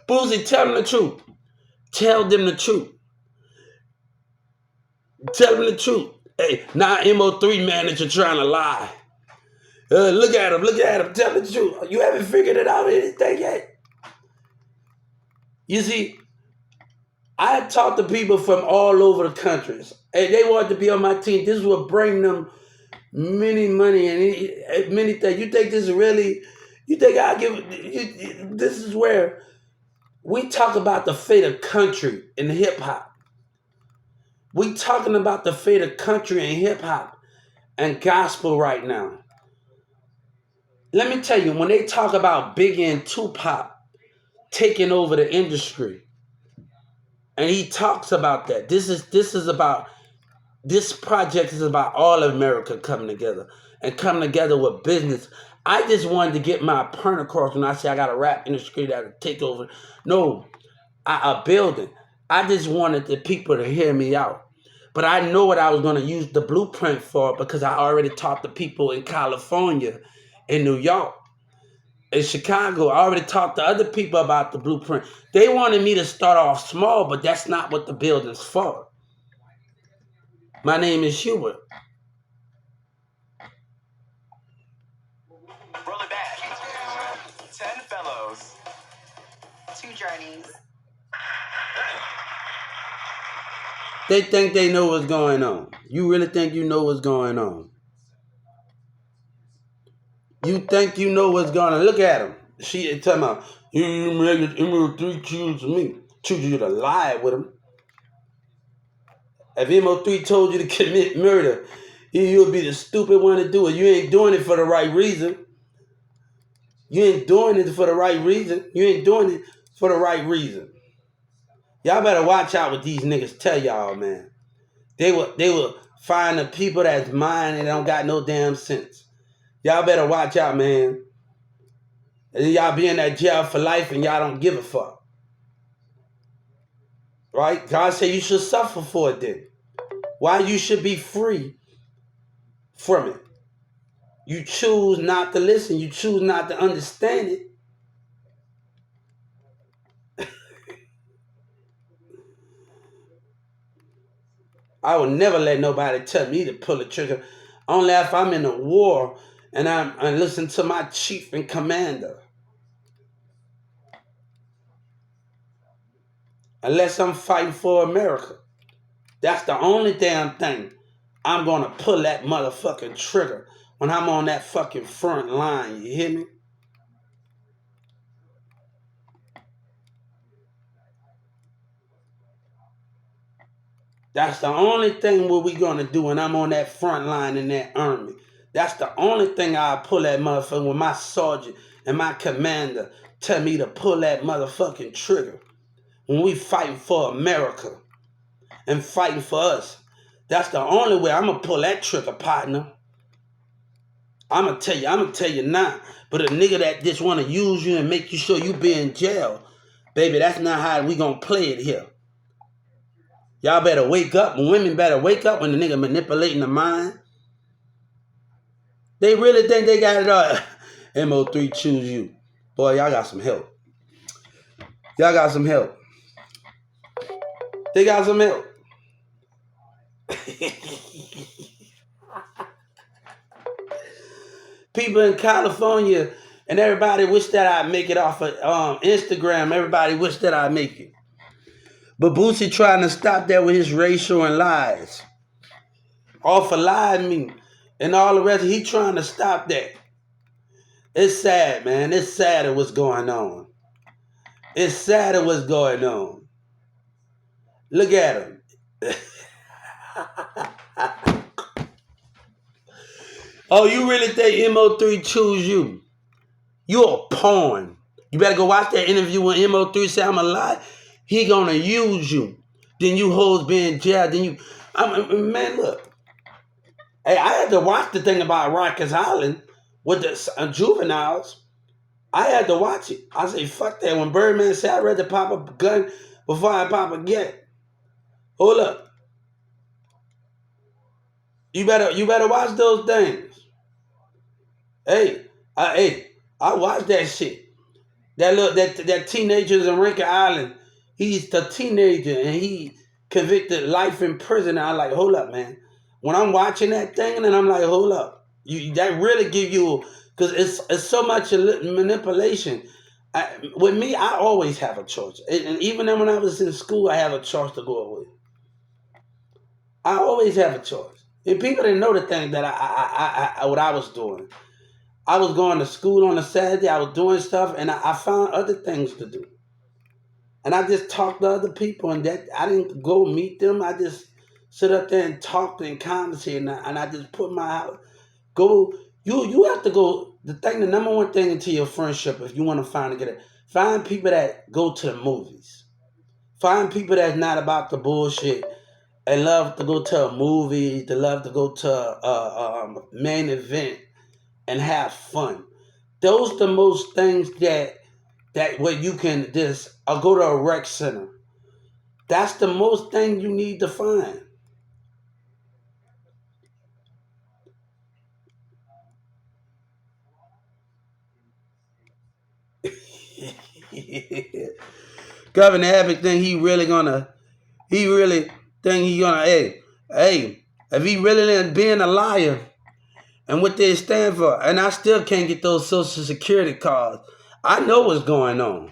Boosie, tell them the truth. Tell them the truth. Tell them the truth. Hey, now mo3 manager trying to lie. Look at him, look at him. Tell the truth. You haven't figured it out anything yet. You see, I talked to people from all over the countries, and they wanted to be on my team. This will bring them many money and many things. You think this is really? You think I give? This is where we talk about the fate of country in hip hop. We talking about the fate of country and hip hop and gospel right now. Let me tell you, when they talk about Biggie and Tupac taking over the industry, and he talks about that. This is about this project is about all of America coming together and coming together with business. I just wanted to get my point across when I say I got a rap industry that'll take over. No, a building. I just wanted the people to hear me out. But I know what I was going to use the blueprint for because I already talked to people in California, in New York, in Chicago. I already talked to other people about the blueprint. They wanted me to start off small, but that's not what the building's for. My name is Hubert. Roll it back. 10 fellows. 2 journeys. They think they know what's going on. You really think you know what's going on? You think you know what's going on? Look at him. She talking about you made mo3 choose me. Choose you to lie with him. If mo3 told you to commit murder, you'll be the stupid one to do it. You ain't doing it for the right reason. You ain't doing it for the right reason. You ain't doing it for the right reason. Y'all better watch out what these niggas tell y'all, man. They will find the people that's mine and don't got no damn sense. Y'all better watch out, man. And y'all be in that jail for life and y'all don't give a fuck. Right? God said you should suffer for it then. Why you should be free from it. You choose not to listen. You choose not to understand it. I would never let nobody tell me to pull a trigger. Only if I'm in a war and I listen to my chief and commander. Unless I'm fighting for America. That's the only damn thing I'm going to pull that motherfucking trigger when I'm on that fucking front line. You hear me? That's the only thing what we going to do when I'm on that front line in that army. That's the only thing I'll pull that motherfucker when my sergeant and my commander tell me to pull that motherfucking trigger. When we fighting for America and fighting for us. That's the only way I'm going to pull that trigger, partner. I'm going to tell you now. But a nigga that just want to use you and make you sure you be in jail, baby, that's not how we going to play it here. Y'all better wake up. Women better wake up when the nigga manipulating the mind. They really think they got it all. mo3 choose you. Boy, y'all got some help. Y'all got some help. They got some help. People in California and everybody wish that I'd make it off of Instagram. Everybody wish that I'd make it. But Boosie trying to stop that with his racial and lies. All for lying me and all the rest. He trying to stop that. It's sad, man. It's sad at what's going on. It's sad at what's going on. Look at him. Oh, you really think mo3 choose you? You a pawn. You better go watch that interview when mo3 say I'm a lie. He gonna use you. Then you hoes be in jail. Then you, man, look. Hey, I had to watch the thing about Rikers Island with the juveniles. I had to watch it. I say, fuck that. When Birdman said I'd rather pop a gun before I pop a gat. Hold up. You better watch those things. Hey, I watched that shit. That teenager's in Rikers Island. He's the teenager and he convicted life in prison. And I'm like, hold up, man. When I'm watching that thing, and then I'm like, hold up. That really give you, because it's so much manipulation. With me, I always have a choice, and even then when I was in school, I have a choice to go away. I always have a choice. And people didn't know the thing that what I was doing. I was going to school on a Saturday. I was doing stuff, and I found other things to do. And I just talked to other people, and that I didn't go meet them. I just sit up there and talk and conversate, and I just put my go. You have to go. The number one thing into your friendship, if you want to find people that go to the movies. Find people that's not about the bullshit and love to go to a movie. They love to go to a main event and have fun. Those the most things that where you can just go to a rec center. That's the most thing you need to find. Governor Abbott think he really think he gonna hey if he really being a liar and what they stand for, and I still can't get those social security cards. I know what's going on.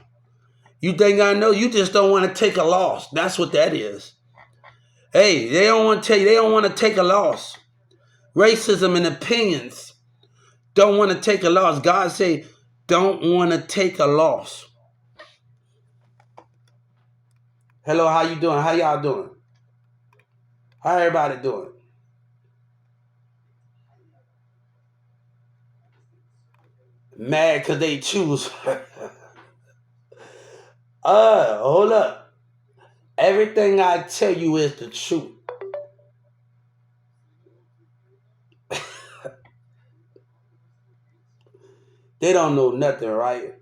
You think I know? You just don't want to take a loss. That's what that is. Hey, they don't want to tell you. They don't want to take a loss. Racism and opinions don't want to take a loss. God say, don't want to take a loss. Hello, how you doing? How y'all doing? How everybody doing? Mad because they choose. Hold up. Everything I tell you is the truth. They don't know nothing, right?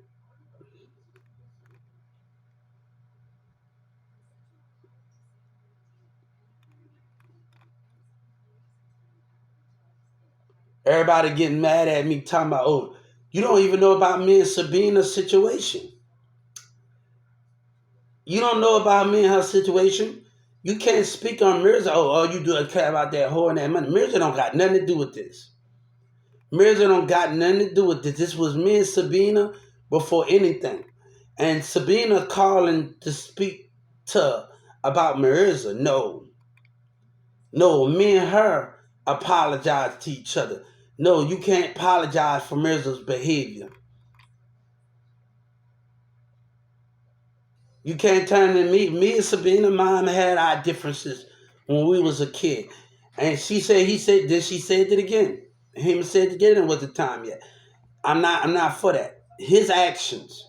Everybody getting mad at me talking about, oh, you don't even know about me and Sabina's situation. You don't know about me and her situation. You can't speak on Mirza. Oh, all you do is care about that whore and that money. Mirza don't got nothing to do with this. Mirza don't got nothing to do with this. This was me and Sabina before anything. And Sabina calling to speak to about Mirza. No. No, me and her apologize to each other. No, you can't apologize for Mirza's behavior. You can't turn to me. Me and Sabina mom had our differences when we was a kid. And she said, he said, then she said it again. Him said it again, it wasn't time yet. I'm not for that. His actions.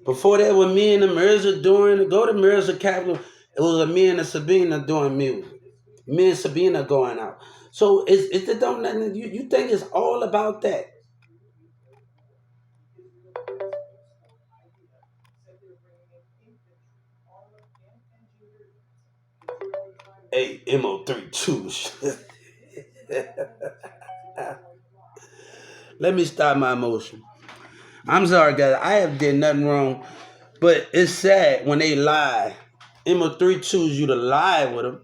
Before that, with me and the Mirza doing, go to Mirza Capital, it was a me and a Sabina doing music. Me and Sabina going out. So it's it don't you think it's all about that. Hey, mo3 choose. Let me stop my emotion. I'm sorry, guys. I have did nothing wrong, but it's sad when they lie. Mo3 choose you to lie with them.